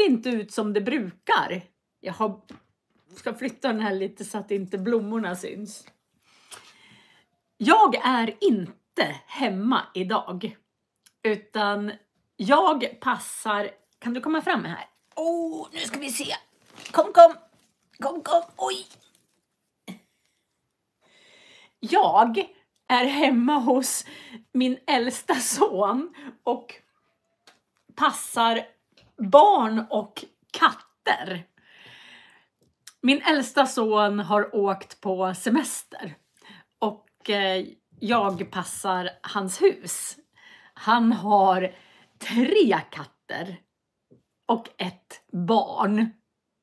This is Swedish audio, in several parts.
inte ut som det brukar. Jag ska flytta den här lite så att inte blommorna syns. Jag är inte hemma idag. Utan jag passar... Kan du komma fram här? Nu ska vi se. Kom. Oj. Jag är hemma hos min äldsta son och passar barn och katter. Min äldsta son har åkt på semester och jag passar hans hus. Han har 3 katter och ett barn.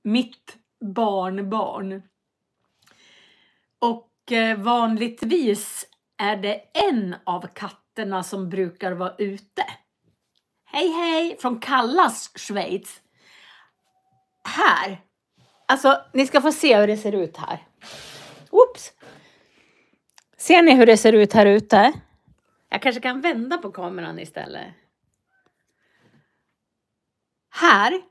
Mitt barnbarn. Och vanligtvis är det en av katterna som brukar vara ute. Hej från Kallas, Schweiz. Här. Alltså, ni ska få se hur det ser ut här. Oops. Ser ni hur det ser ut här ute? Jag kanske kan vända på kameran istället. Här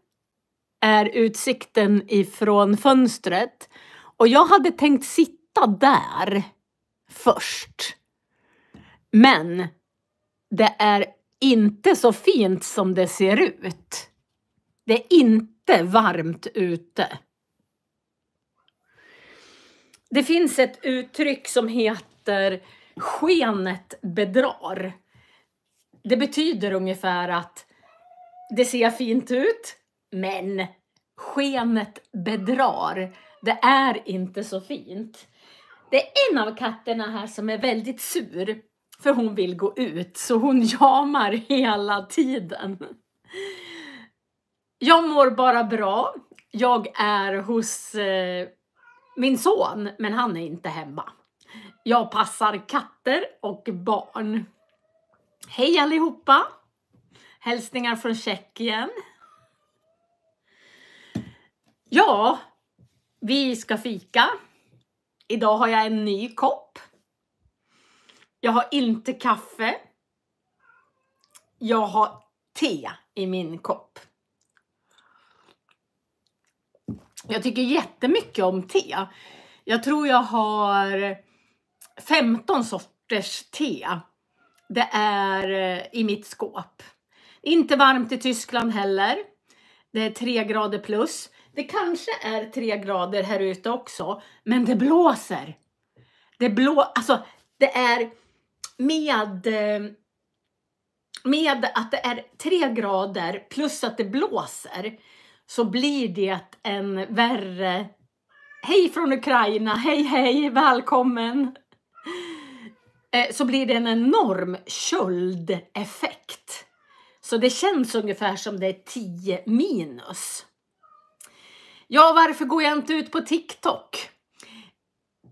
är utsikten ifrån fönstret. Och jag hade tänkt sitta där först. Men det är inte så fint som det ser ut. Det är inte varmt ute. Det finns ett uttryck som heter skenet bedrar. Det betyder ungefär att det ser fint ut, men skenet bedrar. Det är inte så fint. Det är en av katterna här som är väldigt sur. För hon vill gå ut. Så hon jamar hela tiden. Jag mår bara bra. Jag är hos min son. Men han är inte hemma. Jag passar katter och barn. Hej allihopa. Hälsningar från Tjeckien. Ja, vi ska fika. Idag har jag en ny kopp. Jag har inte kaffe. Jag har te i min kopp. Jag tycker jättemycket om te. Jag tror jag har 15 sorters te. Det är i mitt skåp. Inte varmt i Tyskland heller. Det är 3 grader plus. Det kanske är 3 grader här ute också. Men det blåser. Alltså det är med att det är 3 grader plus att det blåser. Så blir det en värre... Hej från Ukraina. Hej. Välkommen. Så blir det en enorm köldeffekt. Så det känns ungefär som det är 10 minus. Ja, varför går jag inte ut på TikTok?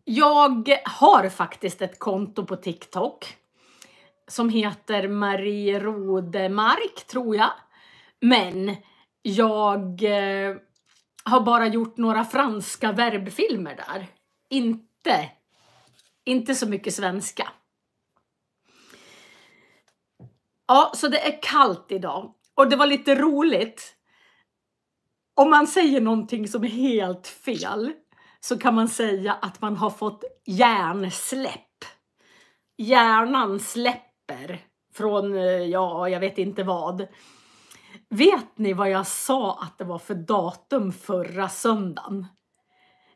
Jag har faktiskt ett konto på TikTok. Som heter Marie Rodemark, tror jag. Men jag har bara gjort några franska verbfilmer där. Inte så mycket svenska. Ja, så det är kallt idag. Och det var lite roligt. Om man säger någonting som är helt fel så kan man säga att man har fått hjärnsläpp. Hjärnan släpper från, jag vet inte vad. Vet ni vad jag sa att det var för datum förra söndagen?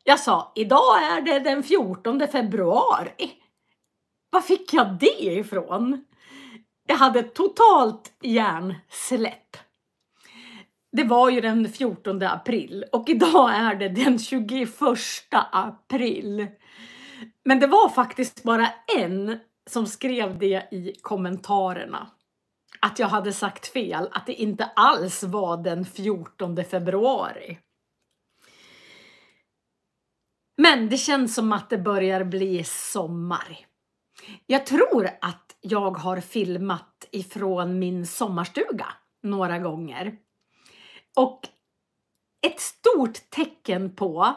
Jag sa, idag är det den 14 februari. Var fick jag det ifrån? Jag hade totalt hjärnsläpp. Det var ju den 14 april och idag är det den 21 april. Men det var faktiskt bara en som skrev det i kommentarerna. Att jag hade sagt fel, att det inte alls var den 14 februari. Men det känns som att det börjar bli sommar. Jag tror att jag har filmat ifrån min sommarstuga några gånger. Och ett stort tecken på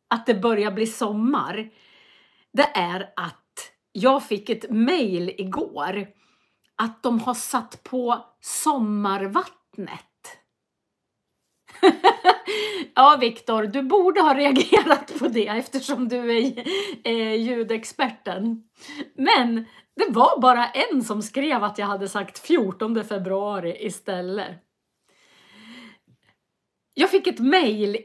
att det börjar bli sommar, det är att jag fick ett mejl igår att de har satt på sommarvattnet. Ja, Viktor, du borde ha reagerat på det eftersom du är ljudexperten. Men det var bara en som skrev att jag hade sagt 14 februari istället. Jag fick ett mejl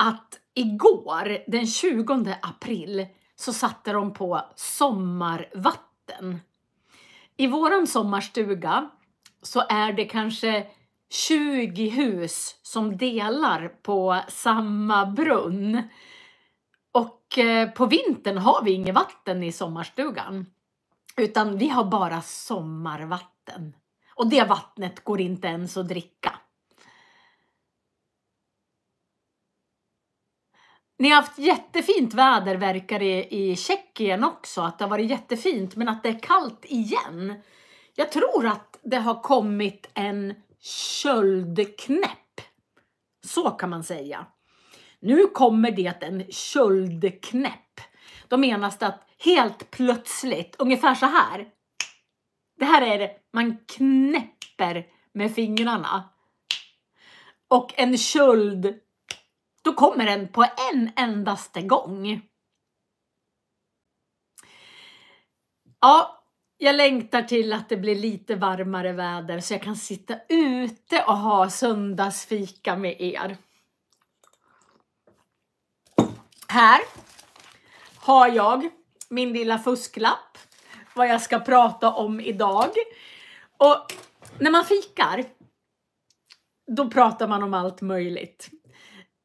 att igår, den 20 april, så satte de på sommarvatten. I våran sommarstuga så är det kanske 20 hus som delar på samma brunn. Och på vintern har vi inget vatten i sommarstugan. Utan vi har bara sommarvatten. Och det vattnet går inte ens att dricka. Ni har haft jättefint väder verkar det i Tjeckien också. Att det har varit jättefint men att det är kallt igen. Jag tror att det har kommit en köldknäpp. Så kan man säga. Nu kommer det en köldknäpp. Då menas det att helt plötsligt, ungefär så här. Det här är det, man knäpper med fingrarna. Och en köld, då kommer den på en endaste gång. Ja. Jag längtar till att det blir lite varmare väder så jag kan sitta ute och ha söndagsfika med er. Här har jag min lilla fusklapp, vad jag ska prata om idag. Och när man fikar, då pratar man om allt möjligt.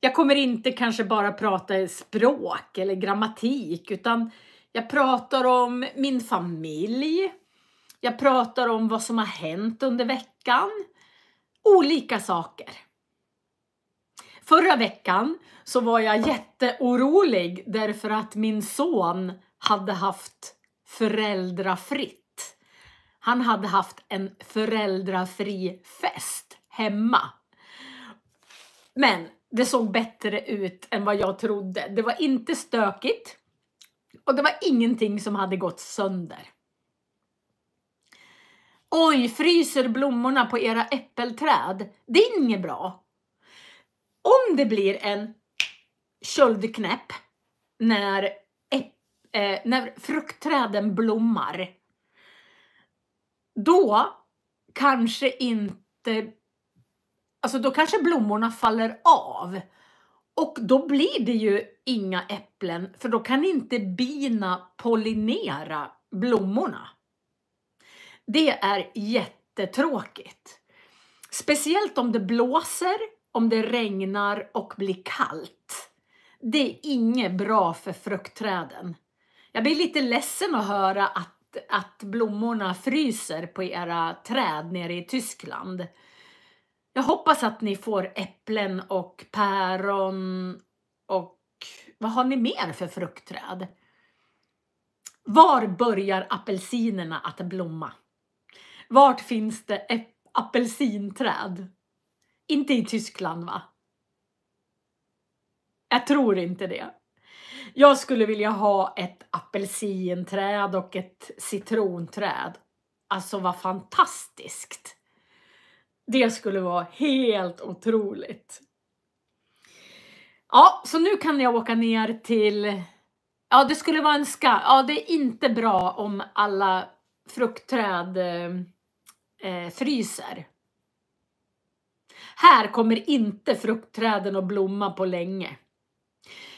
Jag kommer inte kanske bara prata språk eller grammatik, utan jag pratar om min familj. Jag pratar om vad som har hänt under veckan. Olika saker. Förra veckan så var jag jätteorolig därför att min son hade haft föräldrafritt. Han hade haft en föräldrafri fest hemma. Men det såg bättre ut än vad jag trodde. Det var inte stökigt. Och det var ingenting som hade gått sönder. Oj, fryser blommorna på era äppelträd? Det är inget bra. Om det blir en köldknäpp när fruktträden blommar, då kanske inte, alltså då kanske blommorna faller av. Och då blir det ju inga äpplen, för då kan inte bina pollinera blommorna. Det är jättetråkigt. Speciellt om det blåser, om det regnar och blir kallt. Det är inget bra för fruktträden. Jag blir lite ledsen att höra att blommorna fryser på era träd nere i Tyskland. Jag hoppas att ni får äpplen och päron och vad har ni mer för fruktträd? Var börjar apelsinerna att blomma? Vart finns det apelsinträd? Inte i Tyskland, va? Jag tror inte det. Jag skulle vilja ha ett apelsinträd och ett citronträd. Alltså vad fantastiskt. Det skulle vara helt otroligt. Ja, så nu kan jag åka ner till... Ja, det skulle vara en Ja, det är inte bra om alla fruktträd fryser. Här kommer inte fruktträden att blomma på länge.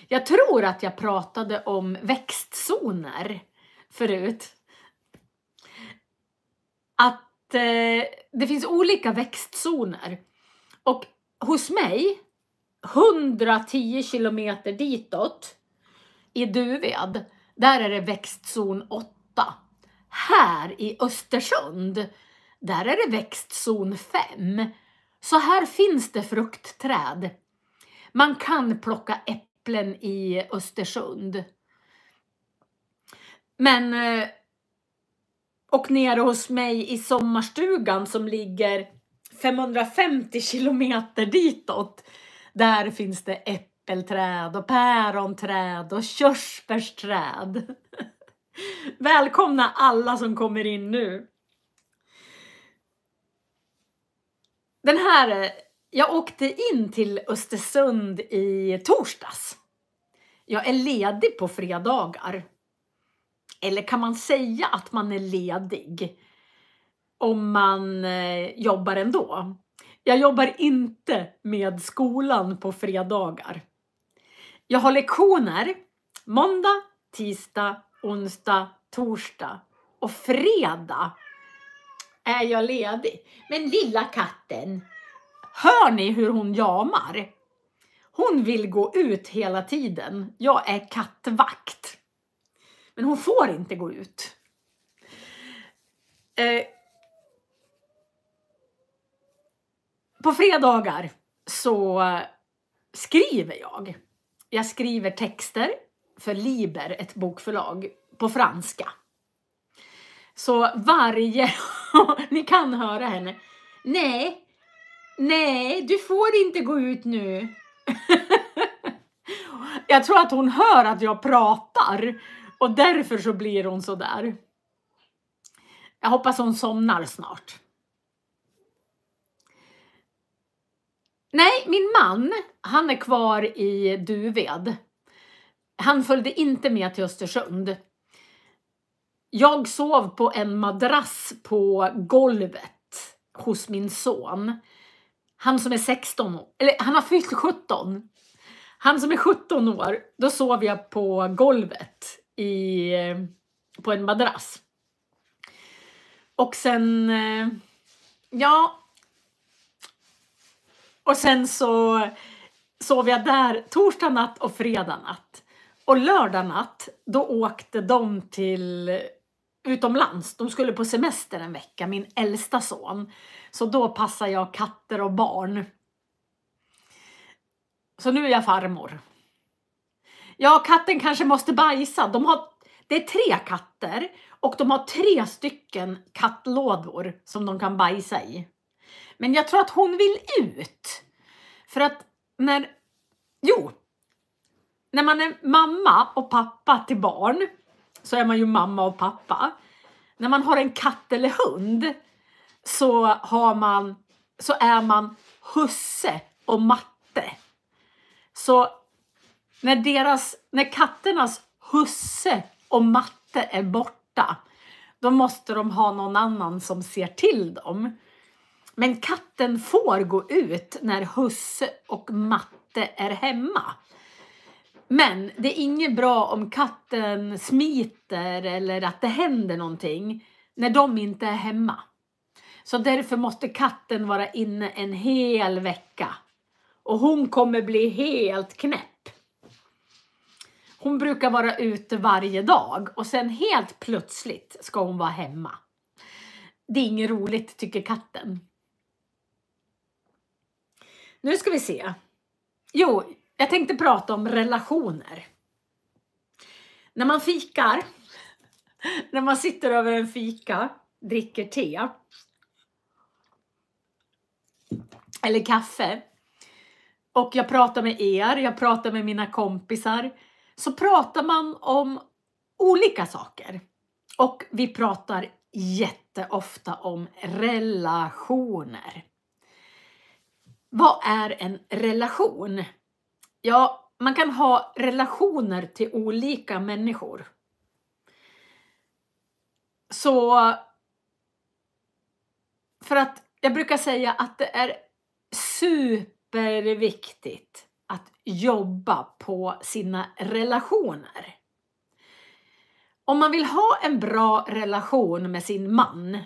Jag tror att jag pratade om växtzoner förut. Att det finns olika växtzoner. Och hos mig, 110 kilometer ditåt i Duved, där är det växtzon 8. Här i Östersund, där är det växtzon 5. Så här finns det fruktträd. Man kan plocka äpplen i Östersund. Men och nere hos mig i sommarstugan som ligger 550 kilometer ditåt, där finns det äppelträd och päronträd och körsbärsträd. Välkomna alla som kommer in nu. Den här Jag åkte in till Östersund i torsdags. Jag är ledig på fredagar. Eller kan man säga att man är ledig om man jobbar ändå? Jag jobbar inte med skolan på fredagar. Jag har lektioner måndag, tisdag, onsdag, torsdag och fredag är jag ledig. Men lilla katten, hör ni hur hon jamar? Hon vill gå ut hela tiden. Jag är kattvakt. Men hon får inte gå ut. På fredagar så skriver jag. Jag skriver texter för Liber, ett bokförlag, på franska. Så varje... Ni kan höra henne. Nej, du får inte gå ut nu. Jag tror att hon hör att jag pratar. Och därför så blir hon så där. Jag hoppas hon somnar snart. Nej, min man, han är kvar i Duved. Han följde inte med till Östersund. Jag sov på en madrass på golvet hos min son. Han som är 16 år, eller han har fyllt 17. Han som är 17 år, då sov jag på golvet på en madrass. Och sen, och sen så sov jag där torsdag natt och fredag natt. Och lördag natt, då åkte de till utomlands. De skulle på semester en vecka, min äldsta son. Så då passar jag katter och barn. Så nu är jag farmor. Ja, katten kanske måste bajsa. Det är 3 katter och de har 3 stycken kattlådor som de kan bajsa i. Men jag tror att hon vill ut. För att när man är mamma och pappa till barn så är man ju mamma och pappa. När man har en katt eller hund så är man husse och matte. Så när katternas husse och matte är borta, då måste de ha någon annan som ser till dem. Men katten får gå ut när husse och matte är hemma. Men det är inget bra om katten smiter eller att det händer någonting när de inte är hemma. Så därför måste katten vara inne en hel vecka. Och hon kommer bli helt knäpp. Hon brukar vara ute varje dag och sen helt plötsligt ska hon vara hemma. Det är inget roligt, tycker katten. Nu ska vi se. Jag tänkte prata om relationer. När man fikar, när man sitter över en fika, dricker te eller kaffe och jag pratar med jag pratar med mina kompisar, så pratar man om olika saker. Och vi pratar jätteofta om relationer. Vad är en relation? Ja, man kan ha relationer till olika människor. Så för att jag brukar säga att det är superviktigt att jobba på sina relationer. Om man vill ha en bra relation med sin man,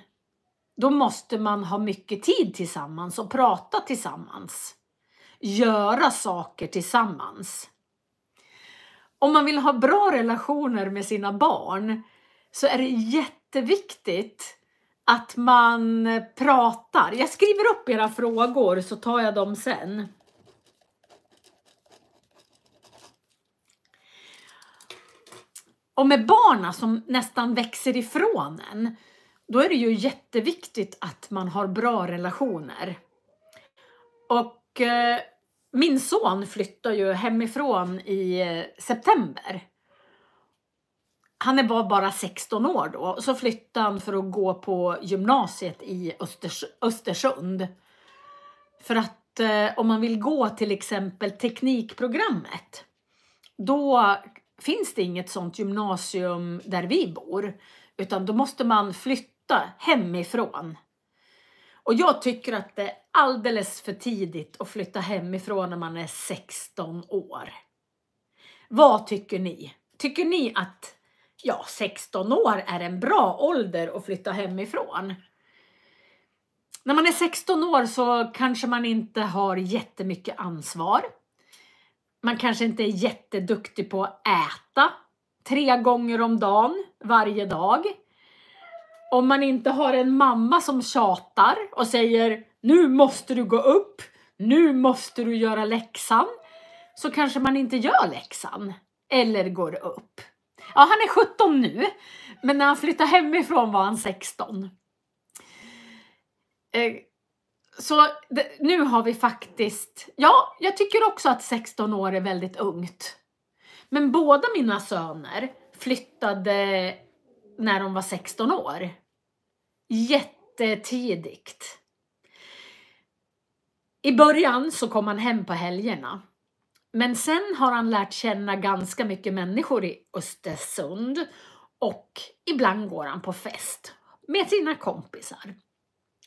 då måste man ha mycket tid tillsammans och prata tillsammans. Göra saker tillsammans. Om man vill ha bra relationer med sina barn så är det jätteviktigt att man pratar. Jag skriver upp era frågor så tar jag dem sen. Och med barnen som nästan växer ifrån en, då är det ju jätteviktigt att man har bra relationer. Och min son flyttar ju hemifrån i september. Han var bara 16 år då. Så flyttade han för att gå på gymnasiet i Östersund. För att om man vill gå till exempel teknikprogrammet, då finns det inget sånt gymnasium där vi bor, utan då måste man flytta hemifrån. Och jag tycker att det är alldeles för tidigt att flytta hemifrån när man är 16 år. Vad tycker ni? Tycker ni att 16 år är en bra ålder att flytta hemifrån? När man är 16 år så kanske man inte har jättemycket ansvar. Man kanske inte är jätteduktig på att äta 3 gånger om dagen, varje dag. Om man inte har en mamma som tjatar och säger nu måste du gå upp, nu måste du göra läxan, så kanske man inte gör läxan eller går upp. Ja, han är 17 nu, men när han flyttade hemifrån var han 16. Så nu har vi faktiskt, jag tycker också att 16 år är väldigt ungt. Men båda mina söner flyttade när de var 16 år. Jättetidigt. I början så kom han hem på helgerna. Men sen har han lärt känna ganska mycket människor i Östersund. Och ibland går han på fest med sina kompisar.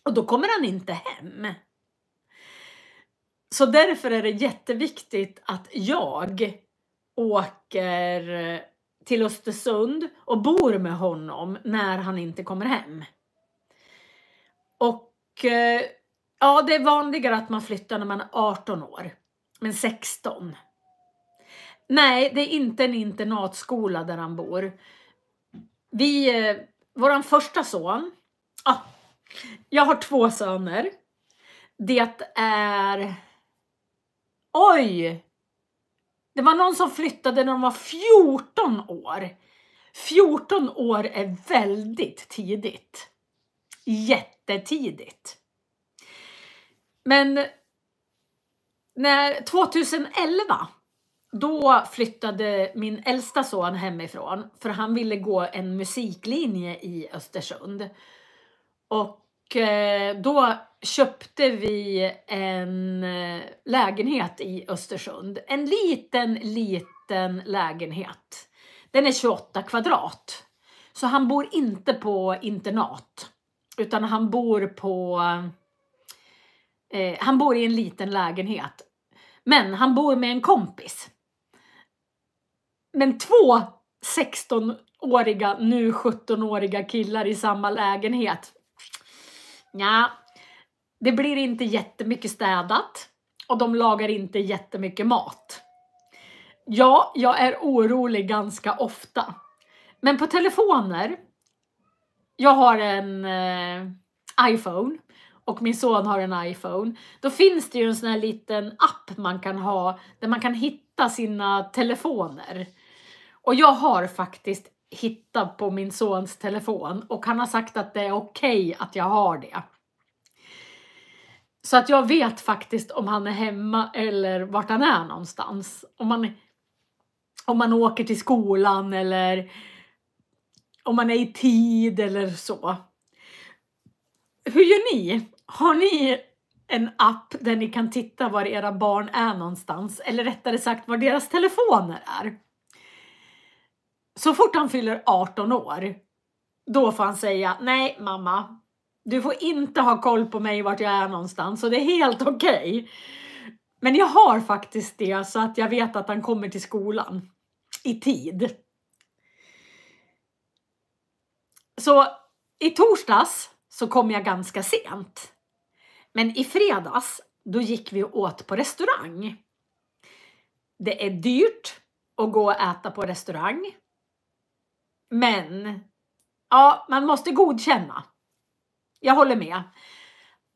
Och då kommer han inte hem. Så därför är det jätteviktigt att jag åker till Östersund och bor med honom när han inte kommer hem. Och det är vanligare att man flyttar när man är 18 år. Men 16. Nej, det är inte en internatskola där han bor. Våran första son. Jag har 2 söner. Det är... Oj! Det var någon som flyttade när de var 14 år. 14 år är väldigt tidigt. Jättetidigt. Men 2011, då flyttade min äldsta son hemifrån. För han ville gå en musiklinje i Östersund. Och då köpte vi en lägenhet i Östersund. En liten lägenhet. Den är 28 kvadrat. Så han bor inte på internat. Utan han bor i en liten lägenhet. Men han bor med en kompis. Men 2 16-åriga, nu 17-åriga killar i samma lägenhet. Ja, det blir inte jättemycket städat. Och de lagar inte jättemycket mat. Ja, jag är orolig ganska ofta. Men på telefoner. Jag har en iPhone. Och min son har en iPhone. Då finns det ju en sån här liten app man kan ha. Där man kan hitta sina telefoner. Och jag har faktiskt hittat på min sons telefon. Och han har sagt att det är okej att jag har det. Så att jag vet faktiskt om han är hemma eller vart han är någonstans. Om man åker till skolan eller om man är i tid eller så. Hur gör ni? Har ni en app där ni kan titta var era barn är någonstans? Eller rättare sagt var deras telefoner är? Så fort han fyller 18 år, då får han säga, nej mamma, du får inte ha koll på mig vart jag är någonstans. Och det är helt okej. Men jag har faktiskt det så att jag vet att han kommer till skolan i tid. Så i torsdags så kom jag ganska sent. Men i fredags då gick vi åt på restaurang. Det är dyrt att gå och äta på restaurang. Men man måste godkänna. Jag håller med.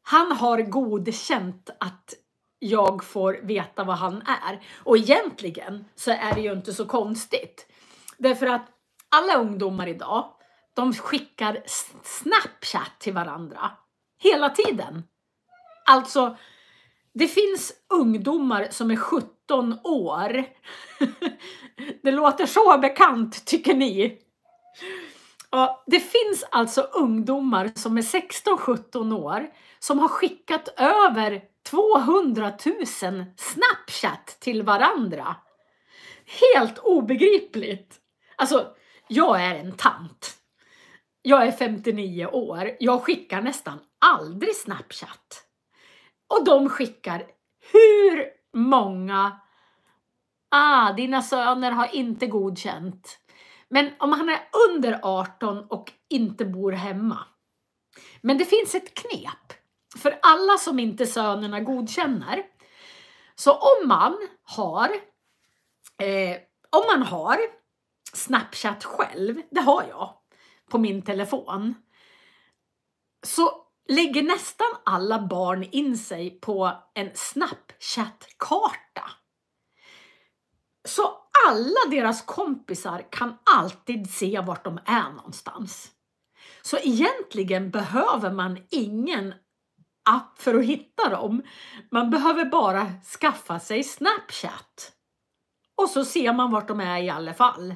Han har godkänt att jag får veta vad han är. Och egentligen så är det ju inte så konstigt. Därför att alla ungdomar idag, de skickar Snapchat till varandra. Hela tiden. Alltså, det finns ungdomar som är 17 år. Det låter så bekant, tycker ni? Ja, det finns alltså ungdomar som är 16-17 år som har skickat över 200 000 Snapchat till varandra. Helt obegripligt. Alltså, jag är en tant. Jag är 59 år. Jag skickar nästan aldrig Snapchat. Och de skickar hur många... dina söner har inte godkänt. Men om han är under 18 och inte bor hemma. Men det finns ett knep. För alla som inte sönerna godkänner. Så om man har Snapchat själv, det har jag på min telefon, så lägger nästan alla barn in sig på en Snapchat-karta. Så alla deras kompisar kan alltid se vart de är någonstans. Så egentligen behöver man ingen app för att hitta dem. Man behöver bara skaffa sig Snapchat. Och så ser man vart de är i alla fall.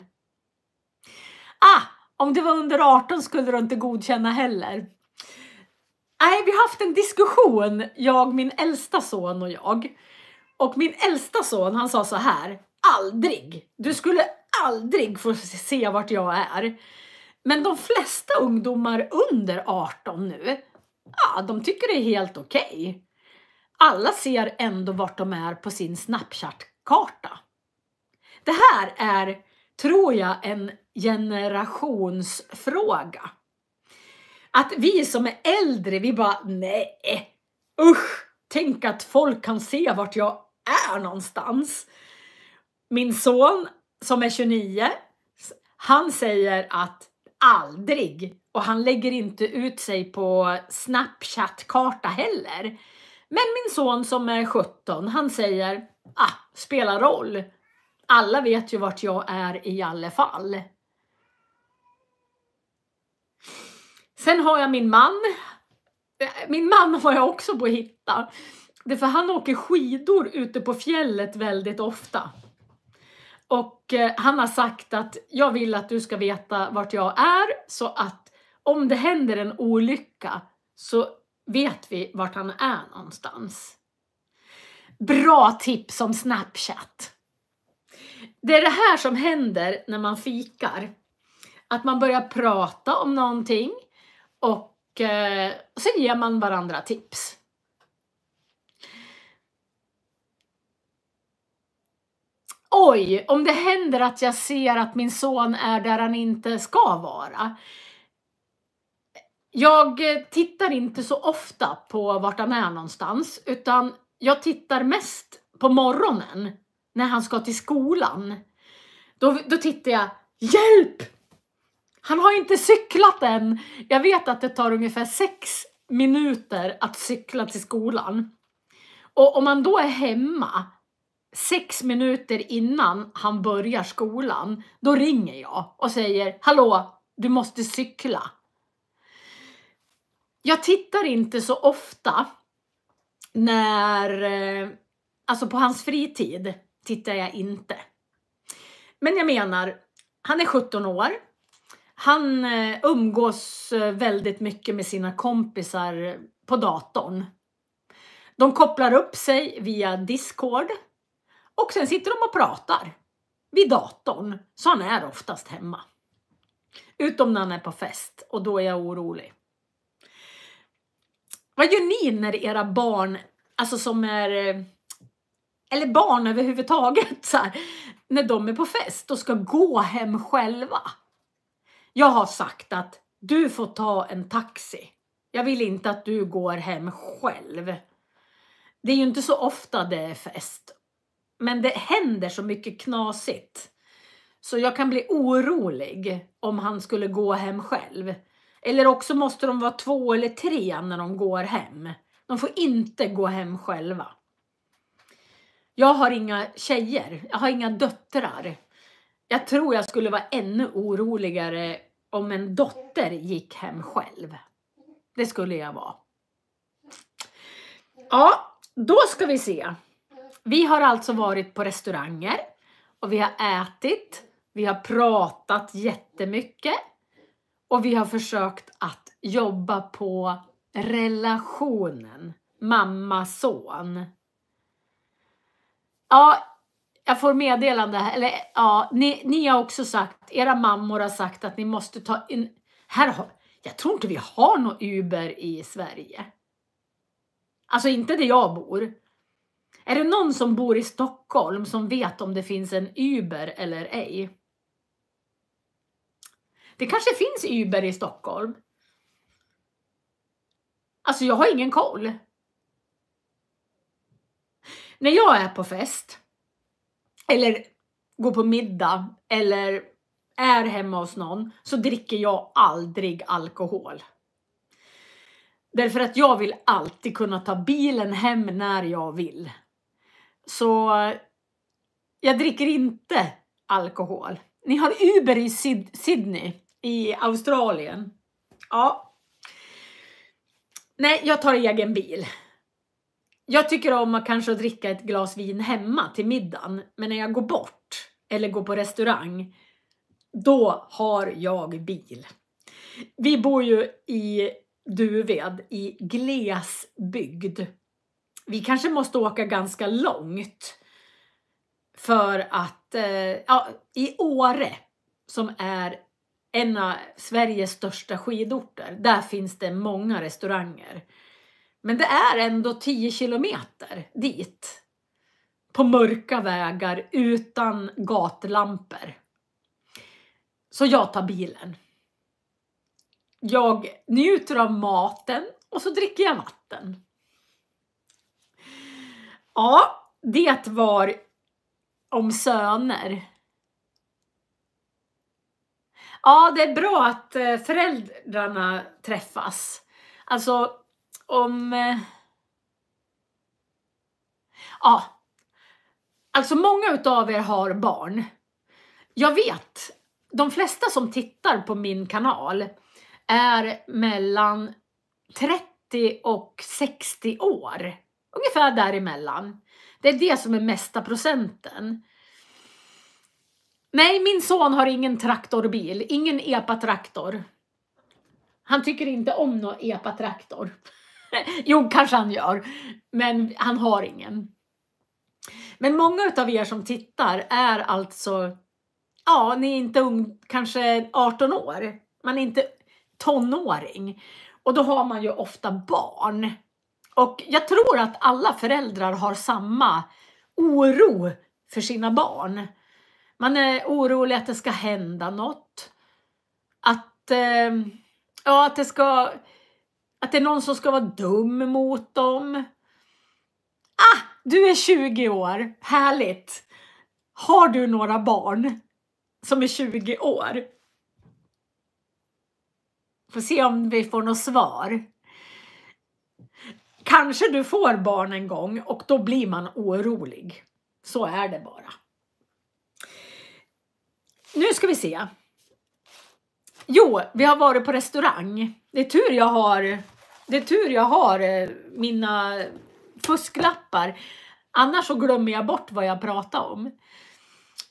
Om det var under 18 skulle du inte godkänna heller. Nej, vi har haft en diskussion, jag, min äldsta son och jag. Och min äldsta son, han sa så här: aldrig. Du skulle aldrig få se vart jag är. Men de flesta ungdomar under 18 nu, de tycker det är helt okej. Alla ser ändå vart de är på sin Snapchat-karta. Det här är, tror jag, en generationsfråga. Att vi som är äldre, vi bara, nej, usch, tänk att folk kan se vart jag är någonstans. Min son som är 29, han säger att aldrig, och han lägger inte ut sig på Snapchat-karta heller. Men min son som är 17, han säger, spelar roll. Alla vet ju vart jag är i alla fall. Sen har jag min man. Min man har jag också på att hitta. Det är för han åker skidor ute på fjället väldigt ofta. Och han har sagt att jag vill att du ska veta vart jag är. Så att om det händer en olycka så vet vi vart han är någonstans. Bra tips om Snapchat. Det är det här som händer när man fikar. Att man börjar prata om någonting och sen ger man varandra tips. Oj, om det händer att jag ser att min son är där han inte ska vara. Jag tittar inte så ofta på vart han är någonstans, utan jag tittar mest på morgonen när han ska till skolan. Då tittar jag, hjälp! Han har inte cyklat än. Jag vet att det tar ungefär 6 minuter att cykla till skolan. Och om man då är hemma 6 minuter innan han börjar skolan, då ringer jag och säger, hallå, du måste cykla. Jag tittar inte så ofta alltså på hans fritid tittar jag inte. Men jag menar, han är 17 år. Han umgås väldigt mycket med sina kompisar på datorn. De kopplar upp sig via Discord. Och sen sitter de och pratar vid datorn. Så han är oftast hemma. Utom när han är på fest. Och då är jag orolig. Vad gör ni när era barn, alltså som är, eller barn överhuvudtaget, så här, när de är på fest och ska gå hem själva? Jag har sagt att du får ta en taxi. Jag vill inte att du går hem själv. Det är ju inte så ofta det är fest. Men det händer så mycket knasigt. Så jag kan bli orolig om han skulle gå hem själv. Eller också måste de vara 2 eller 3 när de går hem. De får inte gå hem själva. Jag har inga tjejer. Jag har inga döttrar. Jag tror jag skulle vara ännu oroligare om en dotter gick hem själv. Det skulle jag vara. Ja, då ska vi se. Vi har alltså varit på restauranger. Och vi har ätit. Vi har pratat jättemycket. Och vi har försökt att jobba på relationen mamma-son. Ja, jag får meddelande här. Eller ja, ni har också sagt, era mammor har sagt att ni måste ta in. Jag tror inte vi har något Uber i Sverige. Alltså inte där jag bor. Är det någon som bor i Stockholm som vet om det finns en Uber eller ej? Det kanske finns Uber i Stockholm. Alltså jag har ingen koll. När jag är på fest, eller går på middag, eller är hemma hos någon, så dricker jag aldrig alkohol. Därför att jag vill alltid kunna ta bilen hem när jag vill. Så jag dricker inte alkohol. Ni har Uber i Sydney i Australien. Ja. Nej, jag tar egen bil. Jag tycker om att kanske dricka ett glas vin hemma till middagen. Men när jag går bort eller går på restaurang, då har jag bil. Vi bor ju i Duved, i glesbygd. Vi kanske måste åka ganska långt. För att i Åre, som är en av Sveriges största skidorter, där finns det många restauranger. Men det är ändå 10 kilometer dit. På mörka vägar utan gatlampor. Så jag tar bilen. Jag njuter av maten och så dricker jag vatten. Ja, det var om söner. Ja, det är bra att föräldrarna träffas. Alltså alltså många utav er har barn. Jag vet, de flesta som tittar på min kanal är mellan 30 och 60 år. Ungefär däremellan. Det är det som är mesta procenten. Nej, min son har ingen traktorbil. Ingen epa-traktor. Han tycker inte om någon epa-traktor. Jo, kanske han gör. Men han har ingen. Men många utav er som tittar är alltså, ja, ni är inte kanske 18 år. Man är inte tonåring. Och då har man ju ofta barn. Och jag tror att alla föräldrar har samma oro för sina barn. Man är orolig att det ska hända något. Att det är någon som ska vara dum mot dem. Du är 20 år. Härligt. Har du några barn som är 20 år? Får se om vi får något svar. Kanske du får barn en gång och då blir man orolig. Så är det bara. Nu ska vi se. Jo, vi har varit på restaurang. Det är tur jag har mina fusklappar. Annars så glömmer jag bort vad jag pratar om.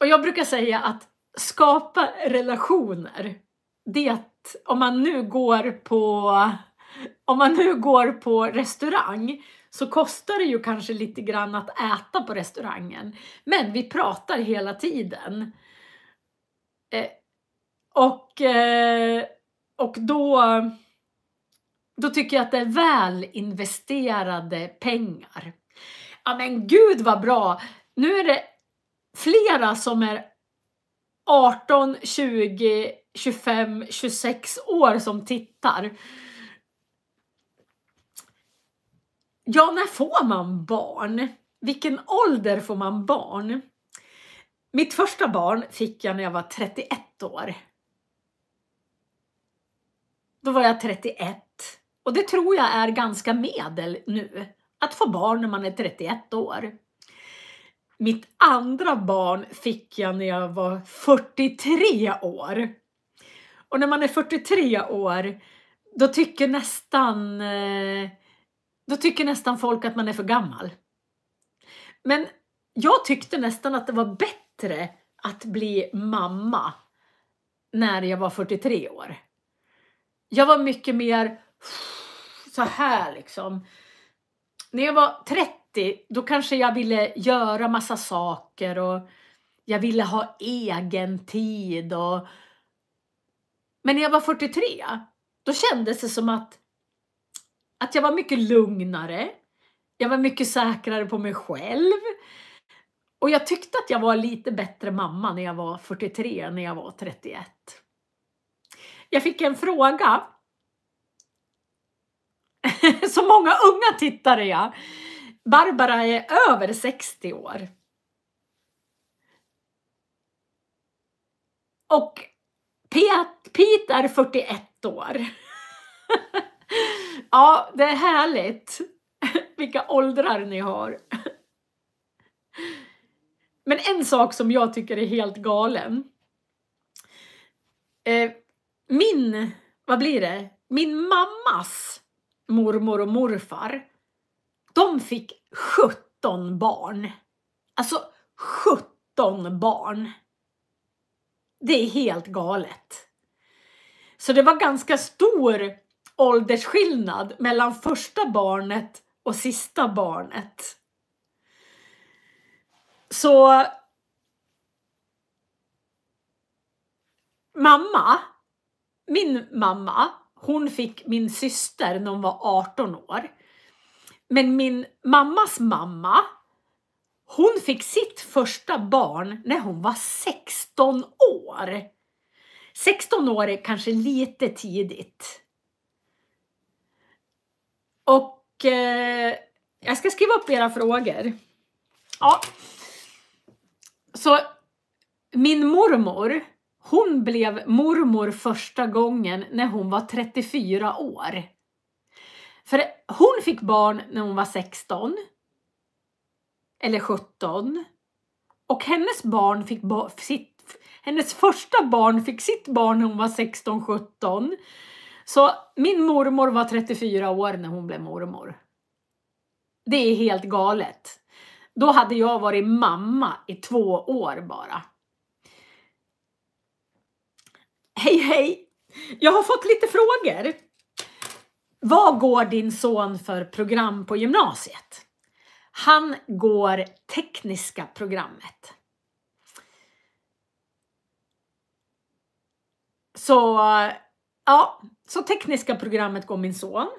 Och jag brukar säga att skapa relationer. Det är att om man nu går på restaurang så kostar det ju kanske lite grann att äta på restaurangen. Men vi pratar hela tiden. Och då tycker jag att det är väl investerade pengar. Ja men gud vad bra. Nu är det flera som är 18, 20, 25, 26 år som tittar. Ja, när får man barn? Vilken ålder får man barn? Mitt första barn fick jag när jag var 31 år. Då var jag 31. Och det tror jag är ganska medel nu. Att få barn när man är 31 år. Mitt andra barn fick jag när jag var 43 år. Och när man är 43 år, då tycker nästan folk att man är för gammal. Men jag tyckte nästan att det var bättre att bli mamma när jag var 43 år. Jag var mycket mer så här liksom. när jag var 30, då kanske jag ville göra massa saker och jag ville ha egen tid. Men när jag var 43, då kändes det som att jag var mycket lugnare. Jag var mycket säkrare på mig själv. Och jag tyckte att jag var lite bättre mamma när jag var 43 än när jag var 31. Jag fick en fråga. Så många unga tittare, ja. Barbara är över 60 år. Och Pete är 41 år. Ja, det är härligt. Vilka åldrar ni har. Men en sak som jag tycker är helt galen. Min mammas mormor och morfar. De fick 17 barn. Alltså 17 barn. Det är helt galet. Så det var ganska stor åldersskillnad mellan första barnet och sista barnet. Så min mamma, hon fick min syster när hon var 18 år. Men min mammas mamma, hon fick sitt första barn när hon var 16 år. 16 år är kanske lite tidigt. Och jag ska skriva upp era frågor. Ja. Så min mormor, hon blev mormor första gången när hon var 34 år. För hon fick barn när hon var 16 eller 17. Och hennes första barn fick sitt barn när hon var 16-17. Så min mormor var 34 år när hon blev mormor. Det är helt galet. Då hade jag varit mamma i 2 år bara. Hej! Jag har fått lite frågor. Vad går din son för program på gymnasiet? Han går tekniska programmet. Så tekniska programmet går min son.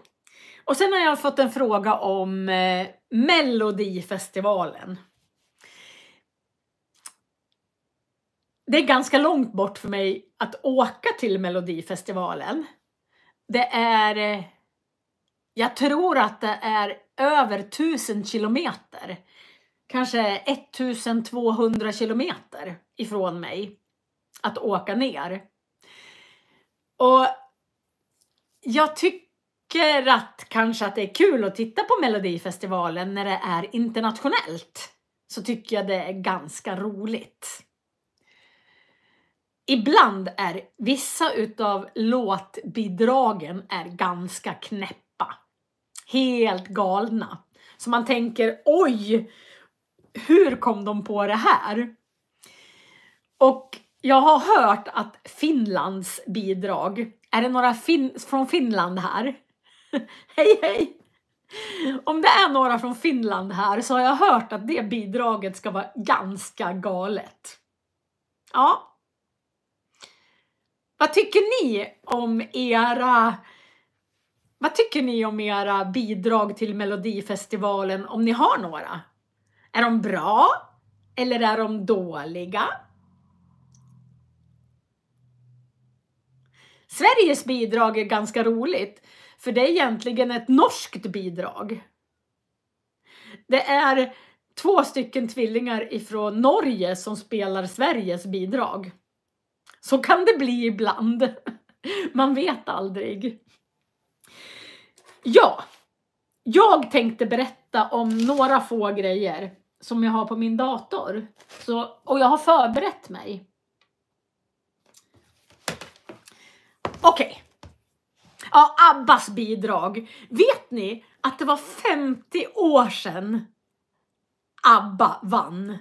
Och sen har jag fått en fråga om Melodifestivalen. Det är ganska långt bort för mig att åka till Melodifestivalen. Jag tror att det är över 1000 kilometer. Kanske 1200 kilometer ifrån mig att åka ner. Och jag tycker att kanske att det är kul att titta på Melodifestivalen när det är internationellt. Så tycker jag det är ganska roligt. Ibland är vissa utav låtbidragen är ganska knäppa. Helt galna. Så man tänker, oj, hur kom de på det här? Och jag har hört att Finlands bidrag, är det några från Finland här? Hej! Om det är några från Finland här så har jag hört att det bidraget ska vara ganska galet. Ja. Vad tycker ni om era bidrag till Melodifestivalen, om ni har några? Är de bra eller är de dåliga? Sveriges bidrag är ganska roligt, för det är egentligen ett norskt bidrag. Det är 2 stycken tvillingar ifrån Norge som spelar Sveriges bidrag. Så kan det bli ibland. Man vet aldrig. Ja, jag tänkte berätta om några få grejer som jag har på min dator. Och jag har förberett mig. Okej. Ja, Abbas bidrag. Vet ni att det var 50 år sedan Abba vann?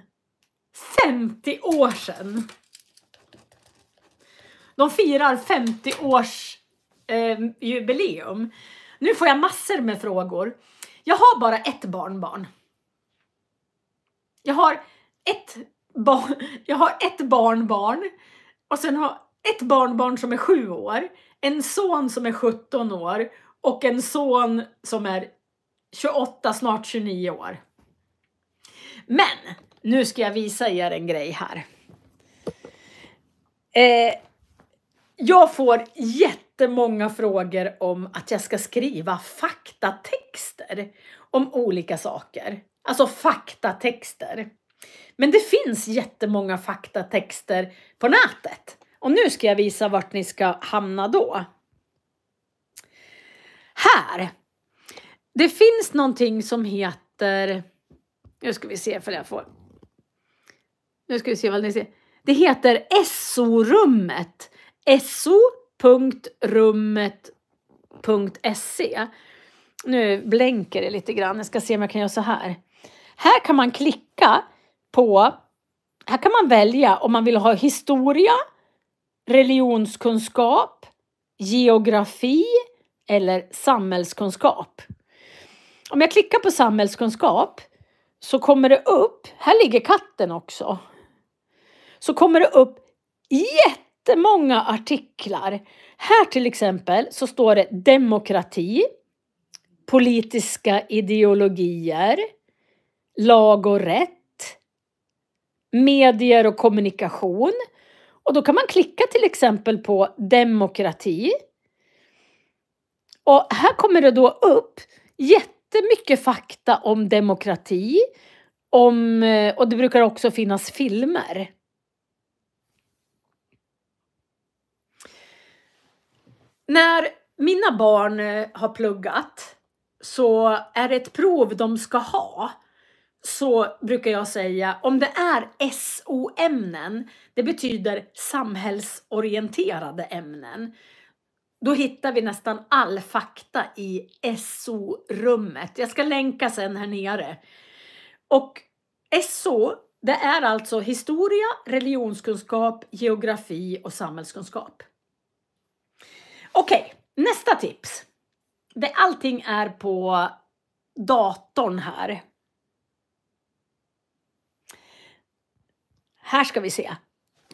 50 år sedan. De firar 50 års jubileum. Nu får jag massor med frågor. Jag har bara ett barnbarn. Jag har ett barnbarn. Och sen har ett barnbarn som är 7 år. En son som är 17 år. Och en son som är 28, snart 29 år. Men nu ska jag visa er en grej här. Jag får jättemånga frågor om att jag ska skriva faktatexter om olika saker. Alltså faktatexter. Men det finns jättemånga faktatexter på nätet. Och nu ska jag visa vart ni ska hamna då. Här. Det finns någonting som heter... Nu ska vi se för jag får... Nu ska vi se vad ni ser. Det heter SO-rummet. so.rummet.se. Nu blänker det lite grann. Jag ska se om jag kan göra så här. Här kan man klicka på... Här kan man välja om man vill ha historia, religionskunskap, geografi eller samhällskunskap. Om jag klickar på samhällskunskap så kommer det upp, här ligger katten också, så kommer det upp jättemånga artiklar. Här till exempel så står det demokrati, politiska ideologier, lag och rätt, medier och kommunikation. Och då kan man klicka till exempel på demokrati. Och här kommer det då upp jättemycket fakta om demokrati. Och det brukar också finnas filmer. När mina barn har pluggat så är det ett prov de ska ha. Så brukar jag säga, om det är SO-ämnen, det betyder samhällsorienterade ämnen. Då hittar vi nästan all fakta i SO-rummet. Jag ska länka sen här nere. Och SO, det är alltså historia, religionskunskap, geografi och samhällskunskap. Okej, nästa tips. Allting är på datorn här. Här ska vi se.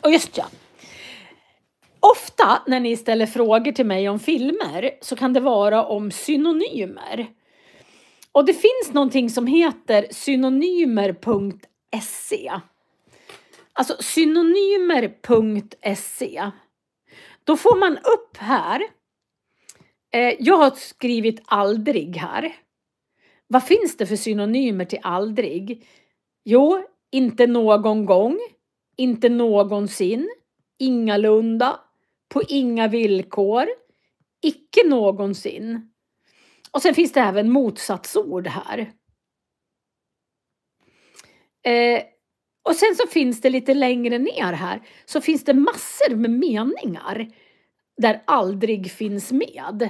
Och just ja. Ofta när ni ställer frågor till mig om filmer så kan det vara om synonymer. Och det finns någonting som heter synonymer.se. Alltså synonymer.se. Då får man upp här. Jag har skrivit aldrig här. Vad finns det för synonymer till aldrig? Jo, inte någon gång. Inte någonsin. Ingalunda. På inga villkor. Icke någonsin. Och sen finns det även motsatsord här. Och sen så finns det lite längre ner här. Så finns det massor med meningar. Där aldrig finns med.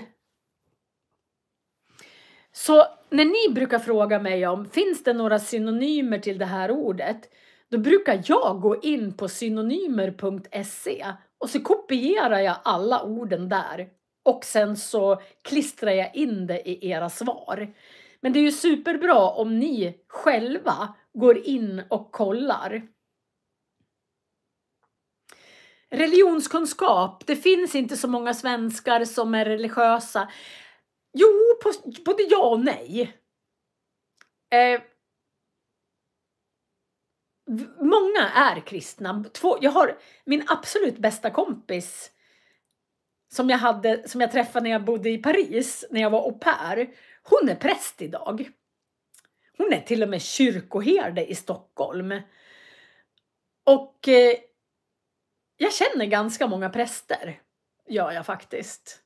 Så när ni brukar fråga mig om finns det några synonymer till det här ordet. Då brukar jag gå in på synonymer.se. Och så kopierar jag alla orden där. Och sen så klistrar jag in det i era svar. Men det är ju superbra om ni själva går in och kollar. Religionskunskap. Det finns inte så många svenskar som är religiösa. Jo, både ja och nej. Många är kristna. Jag har min absolut bästa kompis som jag träffade när jag bodde i Paris, när jag var au pair. Hon är präst idag. Hon är till och med kyrkoherde i Stockholm. Och jag känner ganska många präster. Gör jag faktiskt.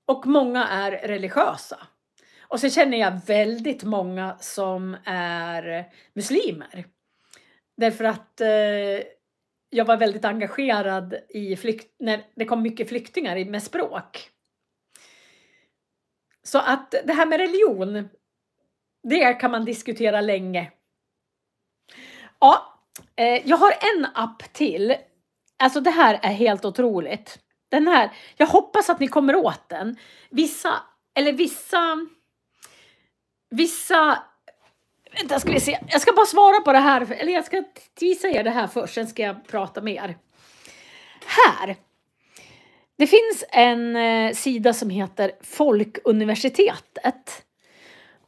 Och många är religiösa. Och så känner jag väldigt många som är muslimer. Därför att jag var väldigt engagerad när det kom mycket flyktingar med språk. Så att det här med religion, det kan man diskutera länge. Ja, jag har en app till. Alltså det här är helt otroligt. Den här, jag hoppas att ni kommer åt den. Vissa vissa... Vänta, ska vi se. Jag ska bara svara på det här. Eller jag ska visa er det här först. Sen ska jag prata mer. Här. Det finns en sida som heter Folkuniversitetet.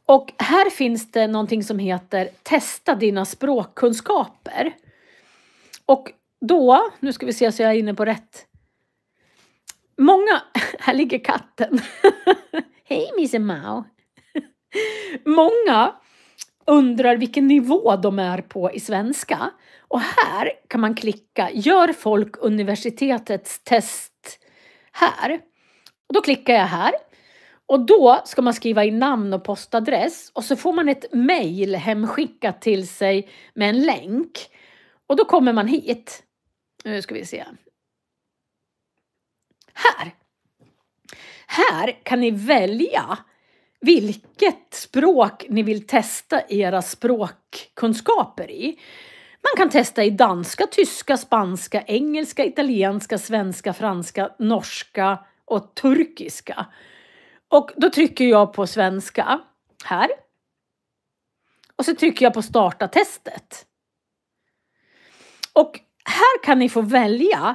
Och här finns det någonting som heter Testa dina språkkunskaper. Och då, nu ska vi se så jag är inne på rätt. Många, här ligger katten. Hej Misse Mao. Många undrar vilken nivå de är på i svenska. Och här kan man klicka Gör Folkuniversitetets test här. Och då klickar jag här. Och då ska man skriva in namn och postadress. Och så får man ett mejl hemskickat till sig med en länk. Och då kommer man hit. Nu ska vi se. Här kan ni välja vilket språk ni vill testa era språkkunskaper i. Man kan testa i danska, tyska, spanska, engelska, italienska, svenska, franska, norska och turkiska. Och då trycker jag på svenska här. Och så trycker jag på starta testet. Och här kan ni få välja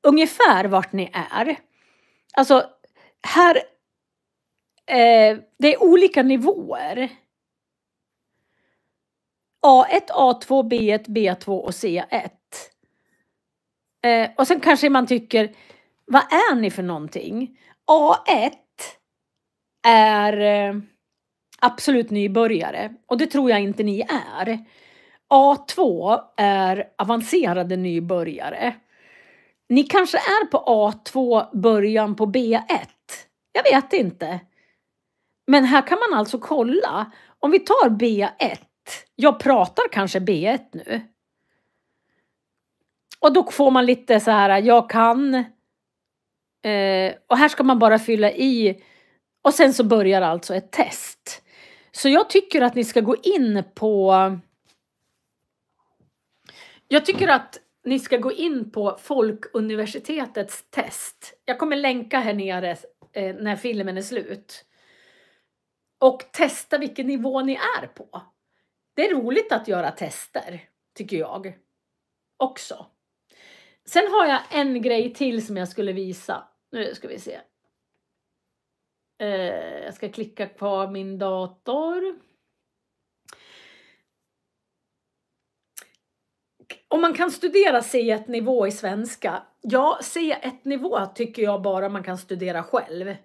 ungefär vart ni är. Alltså här det är olika nivåer. A1, A2, B1, B2 och C1. Och sen kanske man tycker, vad är ni för någonting? A1 är absolut nybörjare. Och det tror jag inte ni är. A2 är avancerade nybörjare. Ni kanske är på A2 början på B1. Jag vet inte. Men här kan man alltså kolla. Om vi tar B1. Jag pratar kanske B1 nu. Och då får man lite så här. Jag kan. Och här ska man bara fylla i. Och sen så börjar alltså ett test. Så jag tycker att ni ska gå in på. Jag tycker att ni ska gå in på Folkuniversitetets test. Jag kommer länka här nere när filmen är slut. Och testa vilken nivå ni är på. Det är roligt att göra tester, tycker jag. Också. Sen har jag en grej till som jag skulle visa. Nu ska vi se. Jag ska klicka på min dator. Om man kan studera C1-nivå i svenska. Ja, C1-nivå tycker jag bara man kan studera själv.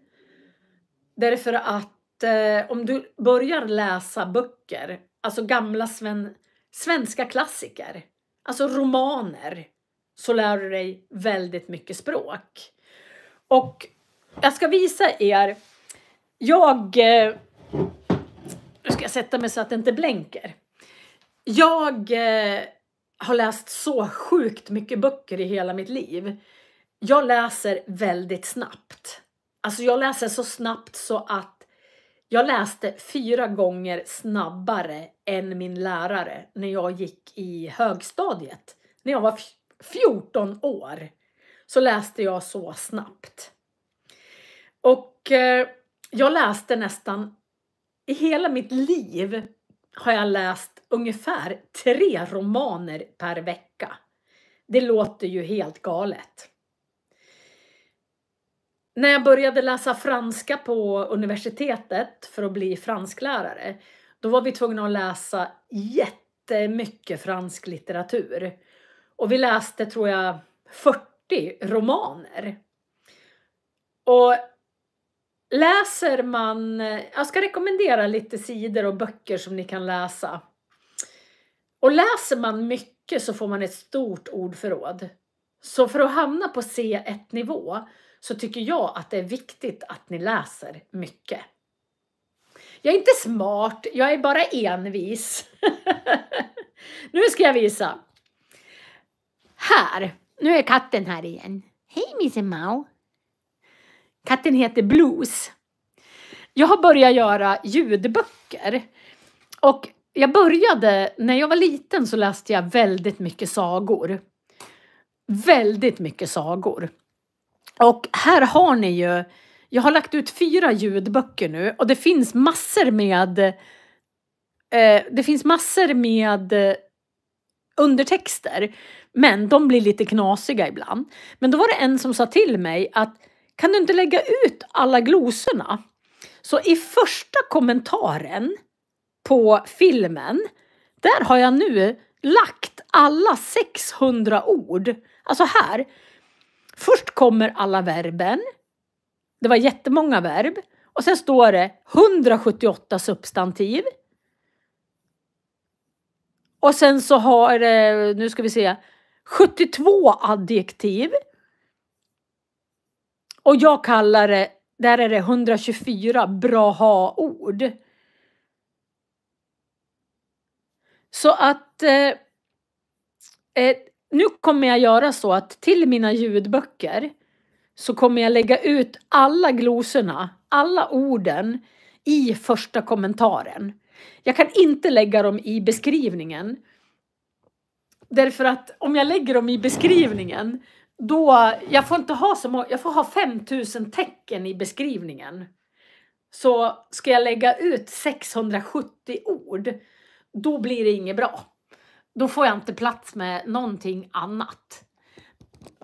Därför att om du börjar läsa böcker. Alltså gamla svenska klassiker. Alltså romaner. Så lär du dig väldigt mycket språk. Och jag ska visa er. Nu ska jag sätta mig så att det inte blänker. Jag har läst så sjukt mycket böcker i hela mitt liv. Jag läser väldigt snabbt. Alltså jag läser så snabbt så att jag läste 4 gånger snabbare än min lärare när jag gick i högstadiet. När jag var 14 år så läste jag så snabbt. Och jag läste nästan i hela mitt liv har jag läst ungefär 3 romaner per vecka. Det låter ju helt galet. När jag började läsa franska på universitetet för att bli fransklärare, då var vi tvungna att läsa jättemycket fransk litteratur. Och vi läste, tror jag, 40 romaner. Och läser man, jag ska rekommendera lite sidor och böcker som ni kan läsa. Och läser man mycket så får man ett stort ordförråd. Så för att hamna på C1-nivå så tycker jag att det är viktigt att ni läser mycket. Jag är inte smart, jag är bara envis. Nu ska jag visa. Här, nu är katten här igen. Hej Misse Mao. Katten heter Blues. Jag har börjat göra ljudböcker. Och jag började, när jag var liten så läste jag väldigt mycket sagor. Väldigt mycket sagor. Och här har ni ju, Jag har lagt ut 4 ljudböcker nu och det finns massor med undertexter, men de blir lite knasiga ibland. Men då var det en som sa till mig att kan du inte lägga ut alla glosorna? Så i första kommentaren på filmen, där har jag nu lagt alla 600 ord. Alltså här, först kommer alla verben. Det var jättemånga verb. Och sen står det 178 substantiv. Och sen så har det, nu ska vi se, 72 adjektiv. Och jag kallar det, där är det 124 bra ha-ord. Så att nu kommer jag göra så att till mina ljudböcker så kommer jag lägga ut alla glosorna, alla orden i första kommentaren. Jag kan inte lägga dem i beskrivningen. Därför att om jag lägger dem i beskrivningen, då, jag får inte ha så många, jag får ha 5000 tecken i beskrivningen. Så ska jag lägga ut 670 ord, då blir det inget bra. Då får jag inte plats med någonting annat.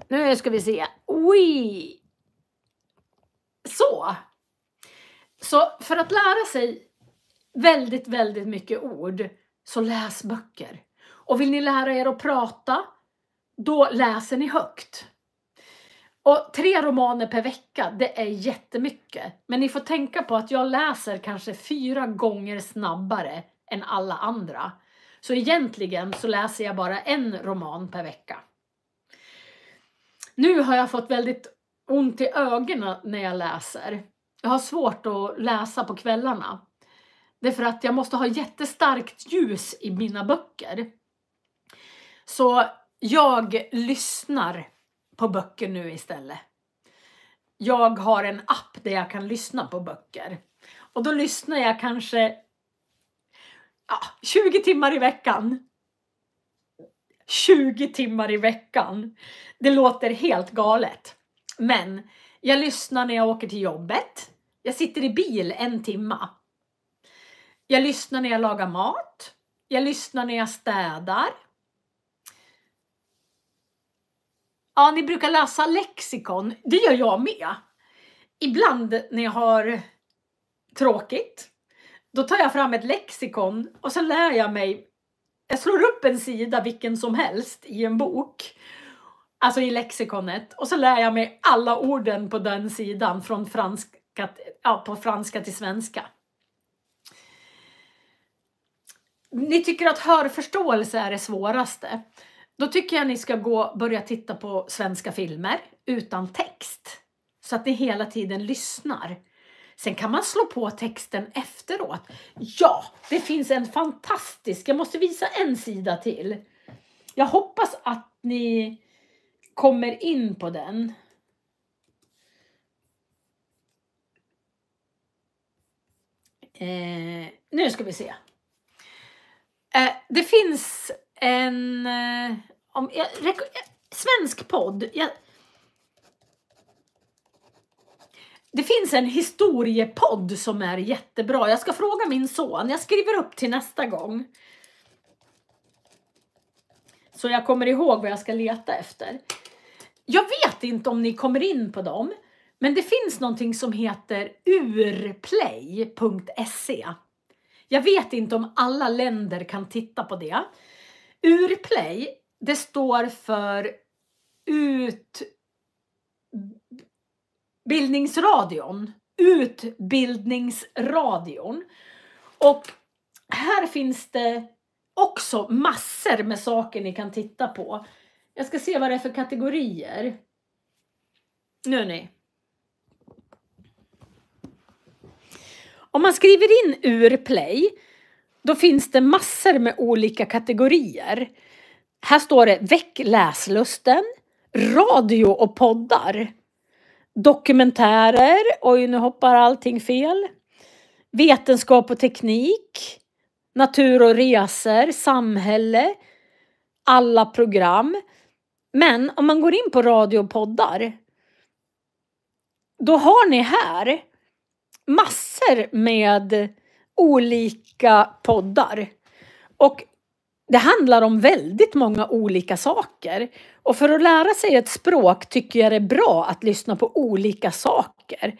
Nu ska vi se. Oj! Så för att lära sig väldigt, väldigt mycket ord, så läs böcker. Och vill ni lära er att prata, då läser ni högt. Och 3 romaner per vecka, det är jättemycket. Men ni får tänka på att jag läser kanske 4 gånger snabbare än alla andra. Så egentligen så läser jag bara 1 roman per vecka. Nu har jag fått väldigt ont i ögonen när jag läser. Jag har svårt att läsa på kvällarna. Det är för att jag måste ha jättestarkt ljus i mina böcker. Så jag lyssnar på böcker nu istället. Jag har en app där jag kan lyssna på böcker. Och då lyssnar jag kanske 20 timmar i veckan. 20 timmar i veckan. Det låter helt galet. Men jag lyssnar när jag åker till jobbet. Jag sitter i bil 1 timme. Jag lyssnar när jag lagar mat. Jag lyssnar när jag städar. Ja, ni brukar läsa lexikon. Det gör jag med. Ibland när jag har tråkigt, då tar jag fram ett lexikon och så lär jag mig. Jag slår upp en sida, vilken som helst, i en bok. Alltså i lexikonet. Och så lär jag mig alla orden på den sidan från på franska till svenska. Ni tycker att hörförståelse är det svåraste. Då tycker jag ni ska börja titta på svenska filmer utan text. Så att ni hela tiden lyssnar. Sen kan man slå på texten efteråt. Ja, det finns en fantastisk. Jag måste visa en sida till. Jag hoppas att ni kommer in på den. Nu ska vi se. Det finns en svensk podd. Det finns en historiepodd som är jättebra. Jag ska fråga min son. Jag skriver upp till nästa gång. Så jag kommer ihåg vad jag ska leta efter. Jag vet inte om ni kommer in på dem. Men det finns någonting som heter urplay.se. Jag vet inte om alla länder kan titta på det. Urplay, det står för Utbildningsradion. Och här finns det också massor med saker ni kan titta på. Jag ska se vad det är för kategorier. Nu ni. Om man skriver in urplay, då finns det massor med olika kategorier. Här står det väck läslusten, radio och poddar, dokumentärer, oj nu hoppar allting fel, vetenskap och teknik, natur och resor, samhälle, alla program. Men om man går in på radio och poddar, då har ni här massor med olika poddar. Och det handlar om väldigt många olika saker. Och för att lära sig ett språk tycker jag det är bra att lyssna på olika saker.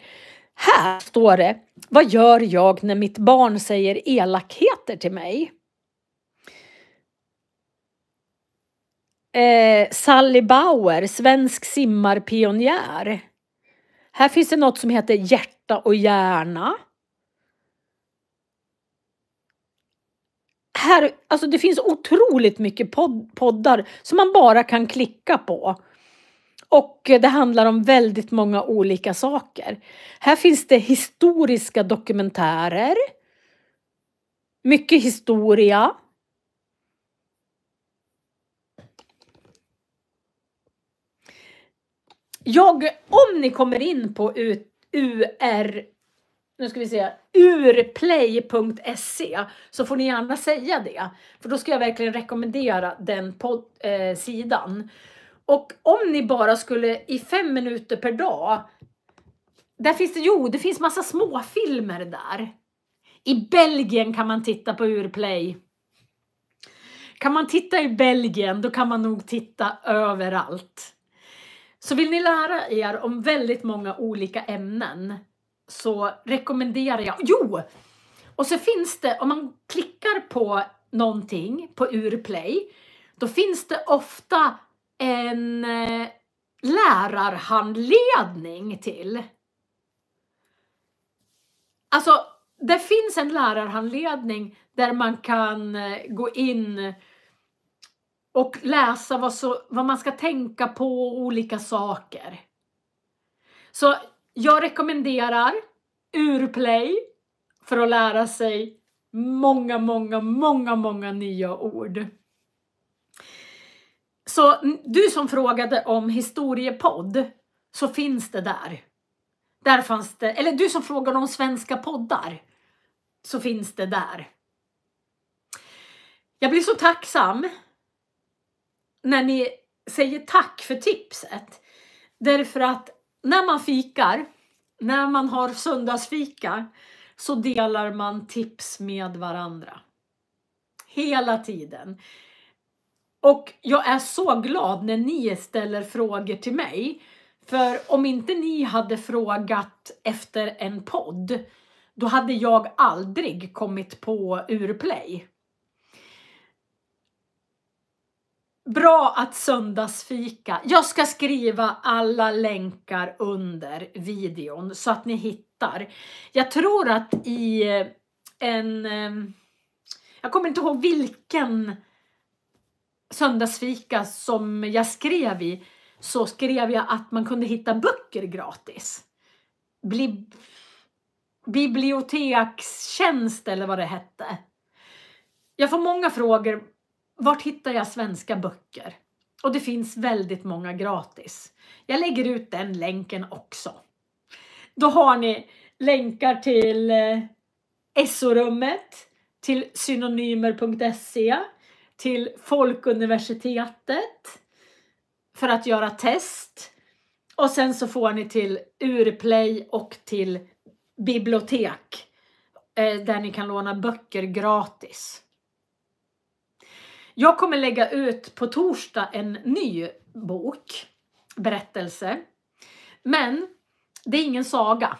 Här står det, vad gör jag när mitt barn säger elakheter till mig? Sally Bauer, svensk simmarpionjär. Här finns det något som heter hjärta och hjärna. Här, alltså det finns otroligt mycket poddar som man bara kan klicka på. Och det handlar om väldigt många olika saker. Här finns det historiska dokumentärer. Mycket historia. Om ni kommer in på urplay.se så får ni gärna säga det. För då ska jag verkligen rekommendera den sidan. Och om ni bara skulle i 5 minuter per dag. Där finns det finns massa småfilmer där. I Belgien kan man titta på Urplay. Kan man titta i Belgien, då kan man nog titta överallt. Så vill ni lära er om väldigt många olika ämnen så rekommenderar jag. Och så finns det, om man klickar på någonting på Urplay, då finns det ofta en lärarhandledning till. Alltså, det finns en lärarhandledning där man kan gå in och läsa vad man ska tänka på olika saker. Så jag rekommenderar Urplay för att lära sig många nya ord. Så du som frågade om historiepodd, så finns det där. Där fanns det, eller du som frågade om svenska poddar, så finns det där. Jag blir så tacksam när ni säger tack för tipset. Därför att när man fikar, när man har söndagsfika, så delar man tips med varandra. Hela tiden. Och jag är så glad när ni ställer frågor till mig. För om inte ni hade frågat efter en podd, då hade jag aldrig kommit på Urplay. Bra att söndagsfika. Jag ska skriva alla länkar under videon så att ni hittar. Jag tror att i jag kommer inte ihåg vilken söndagsfika som jag skrev i, så skrev jag att man kunde hitta böcker gratis. Bibliotekstjänst eller vad det hette. Jag får många frågor. Vart hittar jag svenska böcker? Och det finns väldigt många gratis. Jag lägger ut den länken också. Då har ni länkar till SO-rummet, till synonymer.se, till Folkuniversitetet för att göra test. Och sen så får ni till Urplay och till bibliotek där ni kan låna böcker gratis. Jag kommer lägga ut på torsdag en ny bok, berättelse. Men det är ingen saga.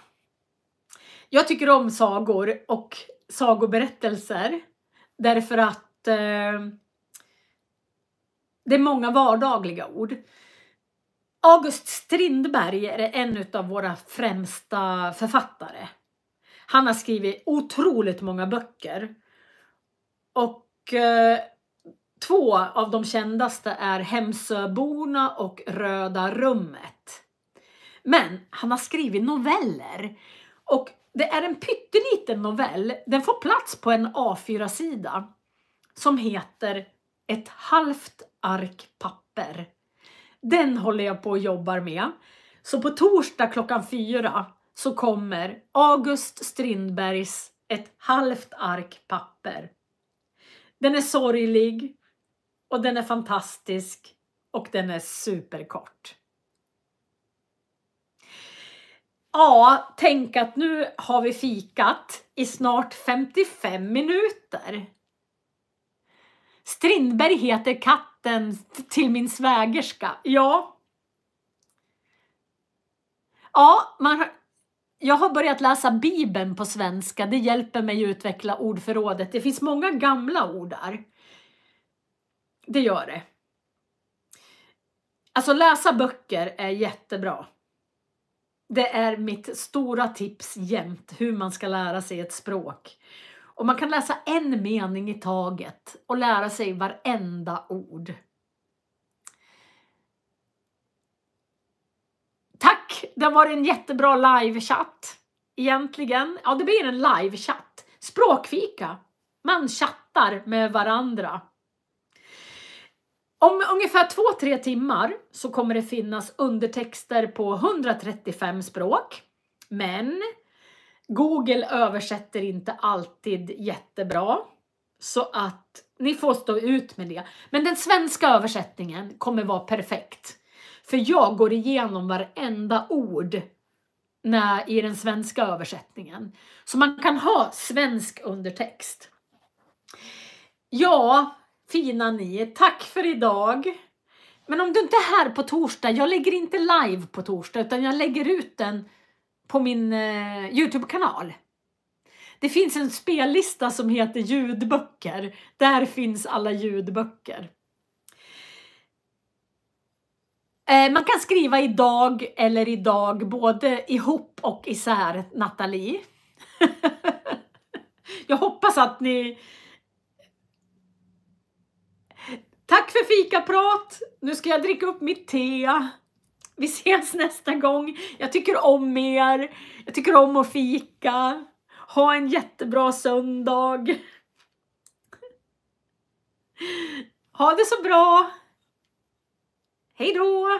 Jag tycker om sagor och sagoberättelser. Därför att det är många vardagliga ord. August Strindberg är en av våra främsta författare. Han har skrivit otroligt många böcker. Och 2 av de kändaste är Hemsöborna och Röda rummet. Men han har skrivit noveller. Och det är en pytteliten novell. Den får plats på en A4-sida. Som heter Ett halvt ark papper. Den håller jag på och jobbar med. Så på torsdag klockan 4 så kommer August Strindbergs Ett halvt ark papper. Den är sorglig. Och den är fantastisk. Och den är superkort. Ja, tänk att nu har vi fikat i snart 55 minuter. Strindberg heter katten till min svägerska. Ja. Ja, jag har börjat läsa Bibeln på svenska. Det hjälper mig att utveckla ordförrådet. Det finns många gamla ord där. Det gör det. Alltså läsa böcker är jättebra. Det är mitt stora tips jämt, hur man ska lära sig ett språk. Och man kan läsa en mening i taget och lära sig varenda ord. Tack! Det har varit en jättebra livechatt. Egentligen, ja det blir en livechatt. Språkfika. Man chattar med varandra. Om ungefär 2-3 timmar så kommer det finnas undertexter på 135 språk. Men Google översätter inte alltid jättebra. Så att ni får stå ut med det. Men den svenska översättningen kommer vara perfekt. För jag går igenom varenda ord i den svenska översättningen. Så man kan ha svensk undertext. Ja, fina ni. Tack för idag. Men om du inte är här på torsdag, jag lägger inte live på torsdag utan jag lägger ut den på min YouTube-kanal. Det finns en spellista som heter ljudböcker. Där finns alla ljudböcker. Man kan skriva idag eller idag både ihop och isär, Nathalie. Jag hoppas att ni... Tack för fikaprat. Nu ska jag dricka upp mitt te. Vi ses nästa gång. Jag tycker om er. Jag tycker om att fika. Ha en jättebra söndag. Ha det så bra. Hej då.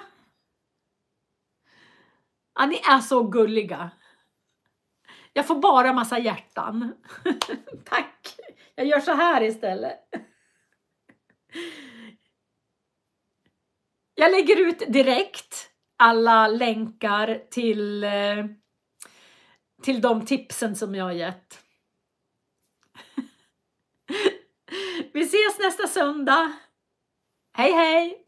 Ja, ni är så gulliga. Jag får bara massa hjärtan. Tack. Jag gör så här istället. Jag lägger ut direkt alla länkar till de tipsen som jag har gett. Vi ses nästa söndag. Hej hej!